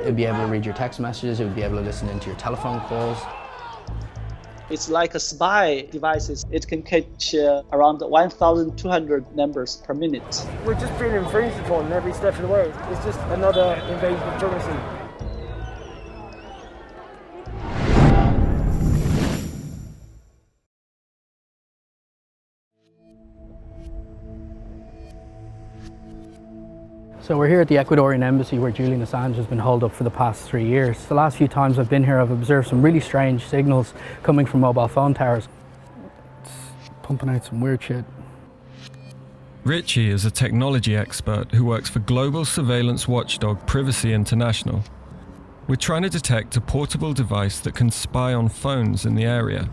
It would be able to read your text messages, it would be able to listen into your telephone calls. It's like a spy devices. It can catch around 1,200 numbers per minute. We're just being infringed upon every step of the way. It's just another invasion of privacy. So we're here at the Ecuadorian embassy where Julian Assange has been holed up for the past 3 years. The last few times I've been here, I've observed some really strange signals coming from mobile phone towers. It's pumping out some weird shit. Richie is a technology expert who works for global surveillance watchdog Privacy International. We're trying to detect a portable device that can spy on phones in the area.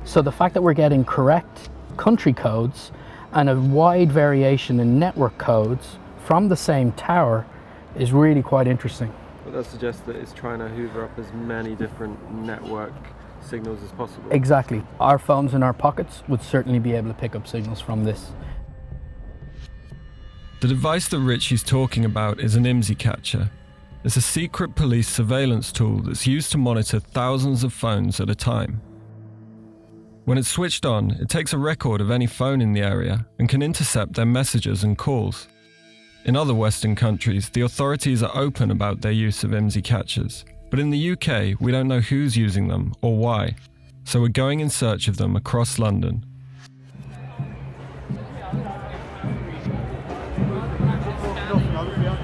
So the fact that we're getting correct country codes and a wide variation in network codes from the same tower is really quite interesting. Well, that suggests that it's trying to hoover up as many different network signals as possible. Exactly. Our phones in our pockets would certainly be able to pick up signals from this. The device that Richie's talking about is an IMSI catcher. It's a secret police surveillance tool that's used to monitor thousands of phones at a time. When it's switched on, it takes a record of any phone in the area and can intercept their messages and calls. In other Western countries, the authorities are open about their use of IMSI catchers, but in the UK, we don't know who's using them or why, so we're going in search of them across London.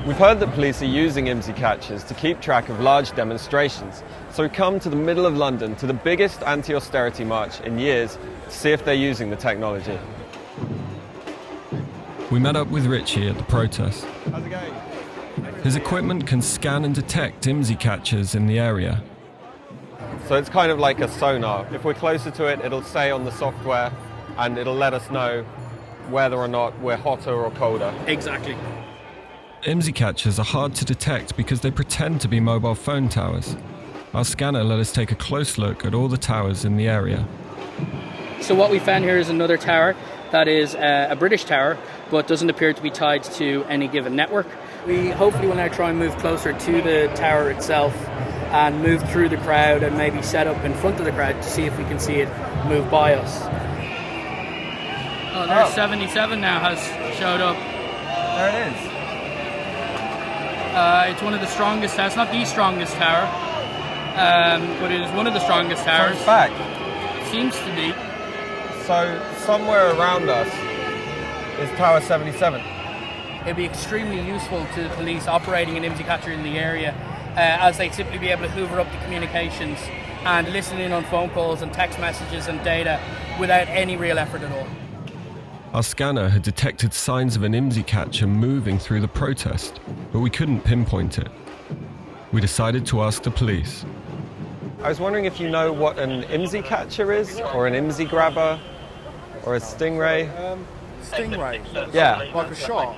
We've heard that police are using IMSI catchers to keep track of large demonstrations, so we come to the middle of London to the biggest anti-austerity march in years to see if they're using the technology. We met up with Richie at the protest. How's it going? His equipment can scan and detect IMSI catchers in the area. So it's kind of like a sonar. If we're closer to it, it'll say on the software and it'll let us know whether or not we're hotter or colder. Exactly. IMSI catchers are hard to detect because they pretend to be mobile phone towers. Our scanner let us take a close look at all the towers in the area. So what we found here is another tower that is a British tower, but doesn't appear to be tied to any given network. We hopefully will now try and move closer to the tower itself and move through the crowd and maybe set up in front of the crowd to see if we can see it move by us. Oh, there's 77 now has showed up. There it is. It's one of the strongest towers, not the strongest tower, but it is one of the strongest towers. So it's back. Seems to be. So somewhere around us is Tower 77. It'd be extremely useful to the police operating an IMSI catcher in the area, as they'd simply be able to hoover up the communications and listen in on phone calls and text messages and data without any real effort at all. Our scanner had detected signs of an IMSI catcher moving through the protest, but we couldn't pinpoint it. We decided to ask the police. I was wondering if you know what an IMSI catcher is, or an IMSI grabber, or a stingray? Stingray? Yeah. Like a shark?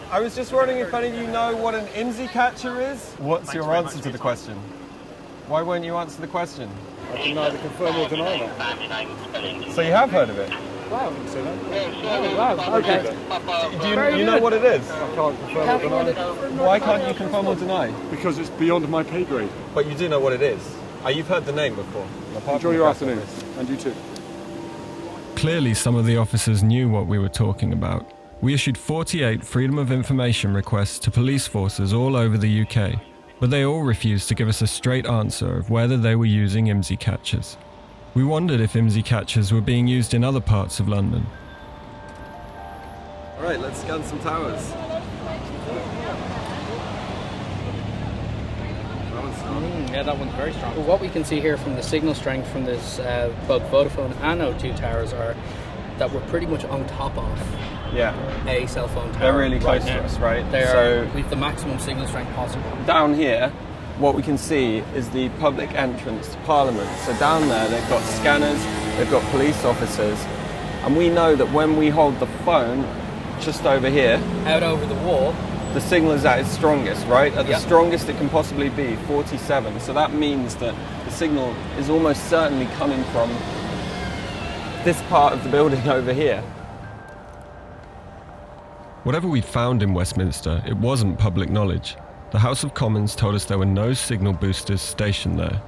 I was just wondering if any of you know what an IMSI catcher is? What's your answer to the question? Why won't you answer the question? I can neither confirm or deny that. So you have heard of it? Wow, I didn't say that. Oh, wow, okay. Do you know what it is? I can't confirm or deny. Why can't you confirm or deny? Because it's beyond my pay grade. But you do know what it is. You've heard the name before. Enjoy your afternoon, and you too. Clearly, some of the officers knew what we were talking about. We issued 48 Freedom of Information requests to police forces all over the UK, but they all refused to give us a straight answer of whether they were using IMSI catchers. We wondered if IMSI catchers were being used in other parts of London. All right, let's scan some towers. Yeah, that one's very strong. What we can see here from the signal strength from this both Vodafone and O2 towers are that we're pretty much on top of a cell phone tower. They're really close to us, right? We've the maximum signal strength possible. Down here, what we can see is the public entrance to Parliament. So down there, they've got scanners, they've got police officers, and we know that when we hold the phone just over here, out over the wall, the signal is at its strongest, right? At the strongest it can possibly be, 47. So that means that the signal is almost certainly coming from this part of the building over here. Whatever we found in Westminster, it wasn't public knowledge. the House of Commons told us there were no signal boosters stationed there.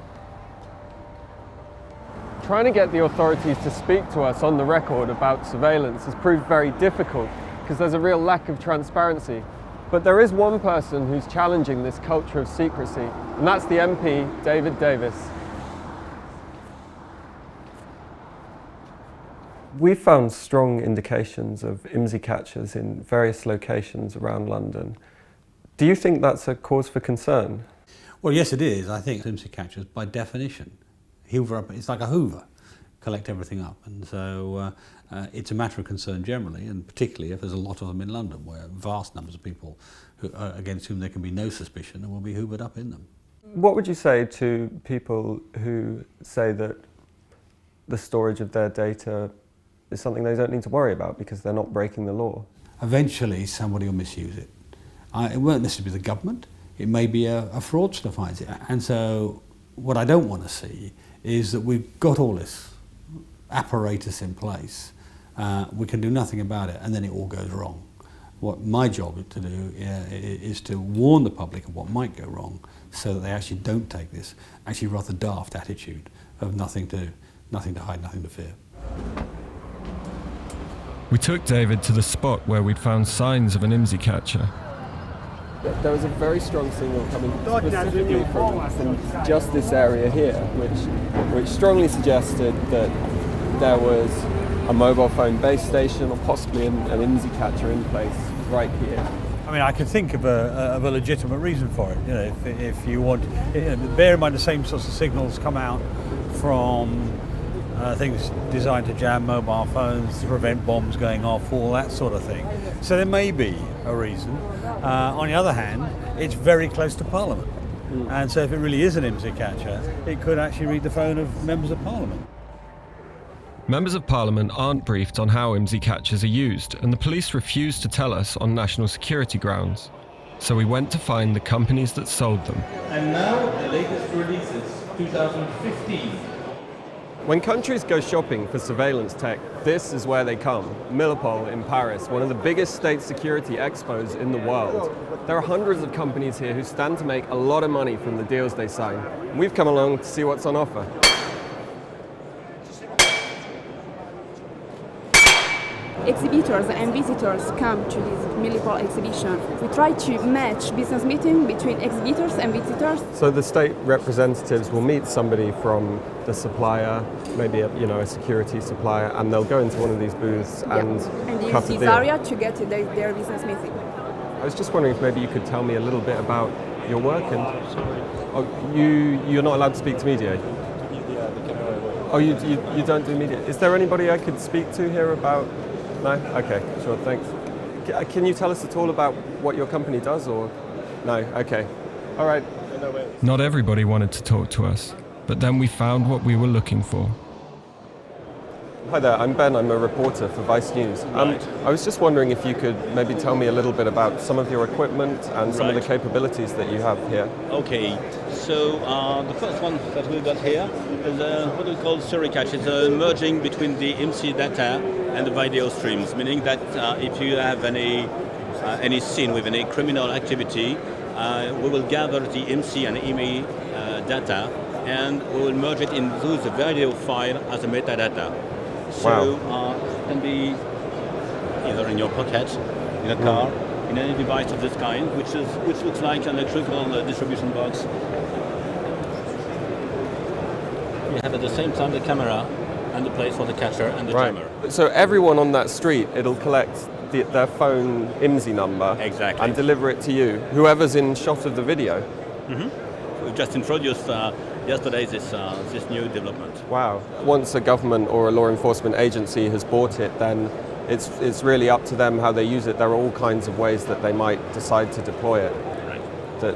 Trying to get the authorities to speak to us on the record about surveillance has proved very difficult because there's a real lack of transparency. But there is one person who's challenging this culture of secrecy, and that's the MP, David Davis. We found strong indications of IMSI catchers in various locations around London. Do you think that's a cause for concern? Well, yes, it is. I think IMSI catchers, by definition, hoover up. It's like a hoover, collect everything up. And so it's a matter of concern generally, and particularly if there's a lot of them in London, where vast numbers of people against whom there can be no suspicion and will be hoovered up in them. What would you say to people who say that the storage of their data is something they don't need to worry about because they're not breaking the law? Eventually, somebody will misuse it. It won't necessarily be the government. It may be a fraudster finds it. And so what I don't want to see is that we've got all this apparatus in place, we can do nothing about it, and then it all goes wrong. What my job to do is to warn the public of what might go wrong so that they actually don't take this actually rather daft attitude of nothing to hide, nothing to fear. We took David to the spot where we'd found signs of an IMSI catcher. There was a very strong signal coming specifically from just this area here, which strongly suggested that there was a mobile phone base station or possibly an IMSI catcher in place right here. I mean, I can think of a legitimate reason for it. You know, if you want, bear in mind the same sorts of signals come out from things designed to jam mobile phones, to prevent bombs going off, all that sort of thing. So there may be a reason. On the other hand, it's very close to Parliament. And so if it really is an IMSI catcher, it could actually read the phone of members of Parliament. Members of Parliament aren't briefed on how IMSI catchers are used, and the police refused to tell us on national security grounds. So we went to find the companies that sold them. And now the latest releases, 2015. When countries go shopping for surveillance tech, this is where they come. Milipol in Paris, one of the biggest state security expos in the world. There are hundreds of companies here who stand to make a lot of money from the deals they sign. We've come along to see what's on offer. Exhibitors and visitors come to this Milipol exhibition. We try to match business meeting between exhibitors and visitors. So the state representatives will meet somebody from the supplier, maybe a security supplier, and they'll go into one of these booths and cut use a this deal. area to get to their business meeting. I was just wondering if maybe you could tell me a little bit about your work and you're not allowed to speak to media. Oh, you don't do media. Is there anybody I could speak to here about? No? Okay, sure, thanks. Can you tell us at all about what your company does, or? No? Okay. All right. Not everybody wanted to talk to us, but then we found what we were looking for. Hi there, I'm Ben, I'm a reporter for Vice News. I was just wondering if you could maybe tell me a little bit about some of your equipment and some of the capabilities that you have here. Okay, so the first one that we've got here is what we call story catch. It's a merging between the IMSI data and the video streams, meaning that if you have any scene with any criminal activity, we will gather the IMSI and IMEI data and we will merge it into the video file as a metadata. So it can be either in your pocket, in a car, in any device of this kind, which looks like an electrical distribution box. You have at the same time the camera and the place for the catcher and the jammer. So everyone on that street, it'll collect their phone IMSI number and deliver it to you, whoever's in shot of the video. We've just introduced yesterday this new development. Wow. Once a government or a law enforcement agency has bought it, then it's really up to them how they use it. There are all kinds of ways that they might decide to deploy it. That,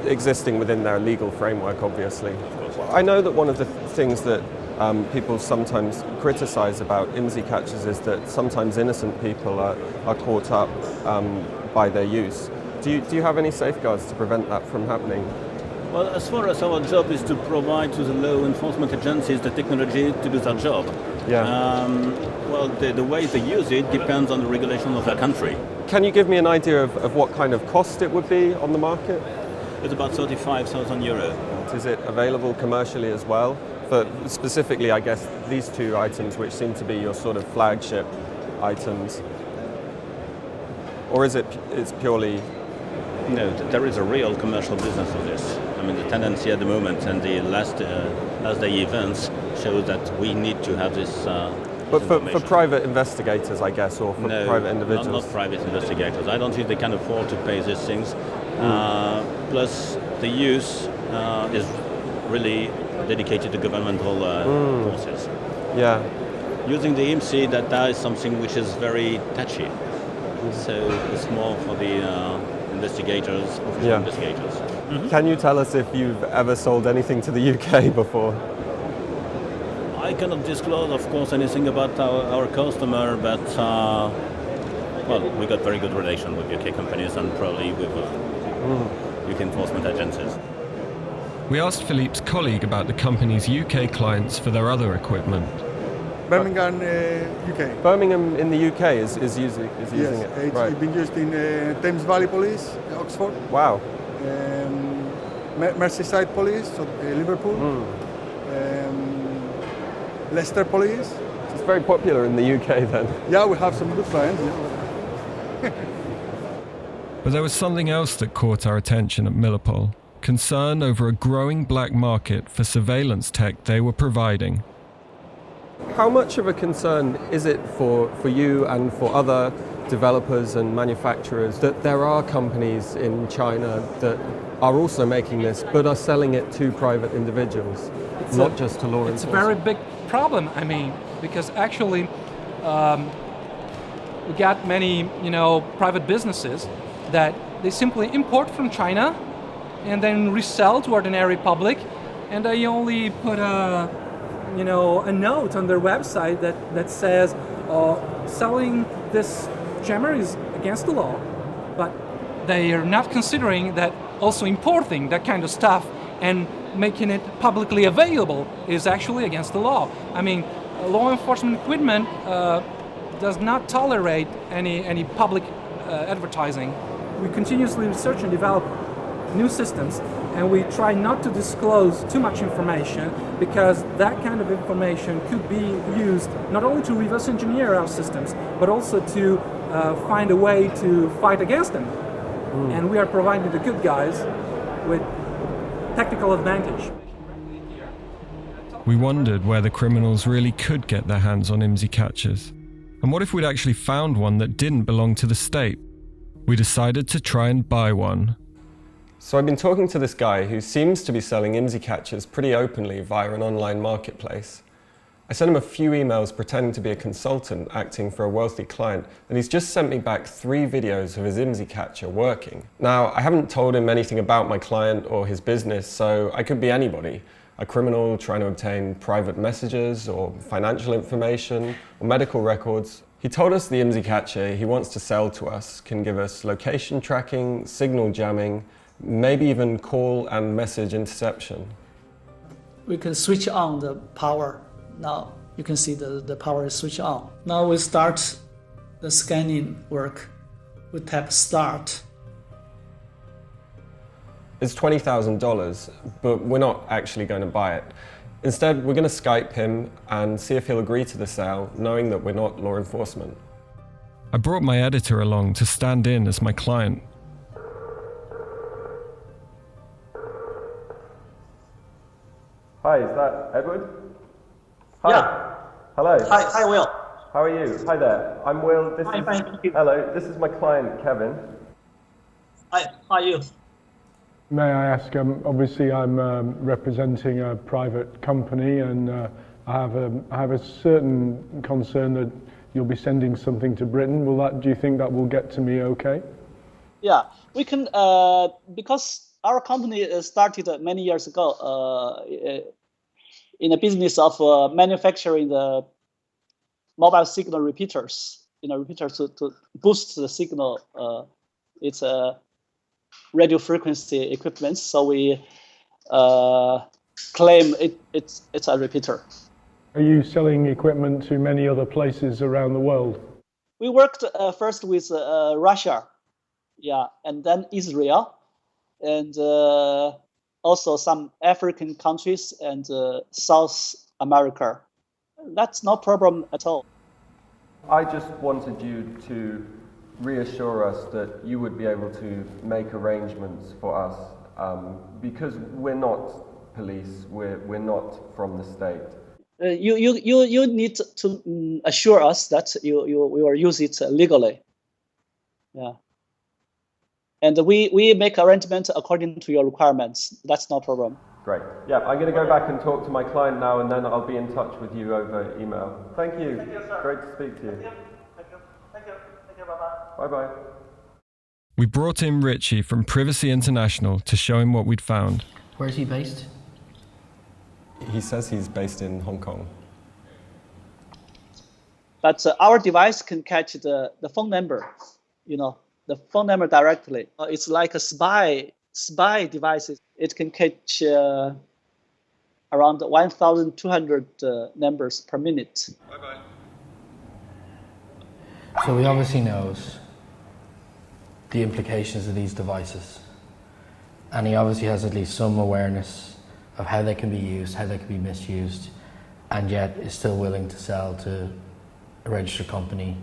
existing within their legal framework, obviously. I know that one of the things that people sometimes criticize about IMSI catchers is that sometimes innocent people are caught up by their use. Do you have any safeguards to prevent that from happening? Well, as far as our job is to provide to the law enforcement agencies the technology to do their job. Yeah. The way they use it depends on the regulation of their country. Can you give me an idea of what kind of cost it would be on the market? It's about 35,000 euro. Is it available commercially as well? For specifically, I guess, these two items, which seem to be your sort of flagship items? Or is it's purely... No, there is a real commercial business of this. I mean, the tendency at the moment and the last day events show that we need to have this. But for private investigators, I guess, or for private individuals? Not private investigators. I don't think they can afford to pay these things. Plus, the use is really dedicated to governmental forces. Yeah. Using the IMSI data is something which is very touchy. So it's more for the investigators, official investigators. Mm-hmm. Can you tell us if you've ever sold anything to the UK before? I cannot disclose, of course, anything about our customer, but well, we got very good relation with UK companies and probably with UK enforcement agencies. We asked Philippe's colleague about the company's UK clients for their other equipment. Birmingham, UK. Birmingham in the UK is using it. It's right. been used in Thames Valley Police, Oxford. Wow. Merseyside Police, so, Liverpool. Leicester Police. So it's very popular in the UK then. Yeah, we have some good clients. Yeah. But there was something else that caught our attention at Millipol. Concern over a growing black market for surveillance tech they were providing. How much of a concern is it for you and for other developers and manufacturers that there are companies in China that are also making this but are selling it to private individuals, not just to law enforcement? It's a very big problem, I mean, because actually we got many, private businesses that they simply import from China and then resell to ordinary public, and they only put a note on their website that says selling this jammer is against the law, but they are not considering that also importing that kind of stuff and making it publicly available is actually against the law. I mean, law enforcement equipment does not tolerate any public advertising. We continuously research and develop new systems, and we try not to disclose too much information because that kind of information could be used not only to reverse engineer our systems, but also to find a way to fight against them. And we are providing the good guys with technical advantage. We wondered where the criminals really could get their hands on IMSI catchers. And what if we'd actually found one that didn't belong to the state? We decided to try and buy one. So I've been talking to this guy who seems to be selling IMSI catchers pretty openly via an online marketplace. I sent him a few emails pretending to be a consultant acting for a wealthy client, and he's just sent me back 3 videos of his IMSI catcher working. Now, I haven't told him anything about my client or his business, so I could be anybody. A criminal trying to obtain private messages or financial information or medical records. He told us the IMSI catcher he wants to sell to us can give us location tracking, signal jamming, maybe even call and message interception. We can switch on the power. Now you can see the power is switched on. Now we start the scanning work. We tap start. It's $20,000, but we're not actually going to buy it. Instead, we're going to Skype him and see if he'll agree to the sale, knowing that we're not law enforcement. I brought my editor along to stand in as my client. Hi, is that Edward? Hi. Yeah. Hello. Hi, Will. How are you? Hi there. I'm Will. Fine, thank you. Hello, this is my client, Kevin. Hi, how are you? May I ask, obviously I'm representing a private company, and I have a certain concern that you'll be sending something to Britain. Do you think that will get to me okay? Yeah, we can, because our company started many years ago in the business of manufacturing the mobile signal repeaters, repeaters to boost the signal. It's a radio frequency equipment, so we claim it's a repeater. Are you selling equipment to many other places around the world? We worked first with Russia, and then Israel, and also some African countries and South America. That's no problem at all. I just wanted you to reassure us that you would be able to make arrangements for us, because we're not police, we're not from the state. You need to assure us that you will use it legally. Yeah. And we make arrangements according to your requirements. That's no problem. Great. Yeah, I'm going to go back and talk to my client now, and then I'll be in touch with you over email. Thank you. Thank you, sir. Great to speak to you. Thank you. Bye-bye. Bye-bye. We brought in Richie from Privacy International to show him what we'd found. Where is he based? He says he's based in Hong Kong. But our device can catch the phone number, the phone number directly. It's like a spy device. It can catch around 1,200 numbers per minute. Bye-bye. So he obviously knows the implications of these devices. And he obviously has at least some awareness of how they can be used, how they can be misused, and yet is still willing to sell to a registered company,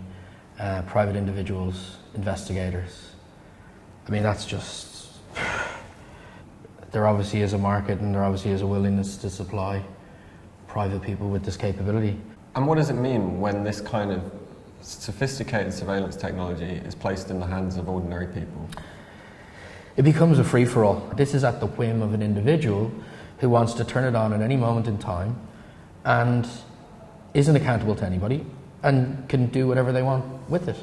private individuals, investigators. I mean, that's just... There obviously is a market, and there obviously is a willingness to supply private people with this capability. And what does it mean when this kind of sophisticated surveillance technology is placed in the hands of ordinary people? It becomes a free-for-all. This is at the whim of an individual who wants to turn it on at any moment in time and isn't accountable to anybody and can do whatever they want with it.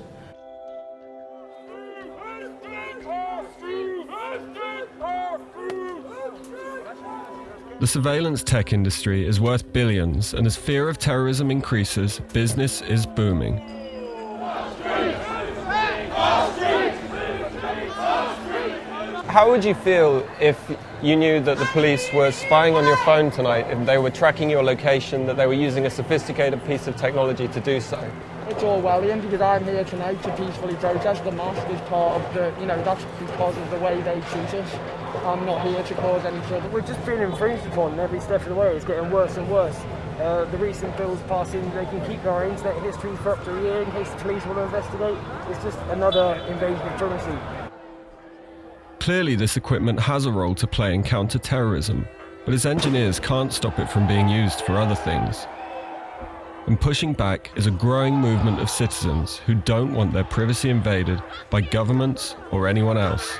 The surveillance tech industry is worth billions, and as fear of terrorism increases, business is booming. How would you feel if you knew that the police were spying on your phone tonight, if they were tracking your location, that they were using a sophisticated piece of technology to do so? It's all Orwellian because I'm here tonight to peacefully protest. The mosque is part of the, that's because of the way they treat us. I'm not here to cause any trouble. We're just being infringed upon every step of the way. It's getting worse and worse. The recent bills passing, they can keep our internet history for up to a year in case the police want to investigate. It's just another invasion of privacy. Clearly, this equipment has a role to play in counter-terrorism, but its engineers can't stop it from being used for other things. And pushing back is a growing movement of citizens who don't want their privacy invaded by governments or anyone else.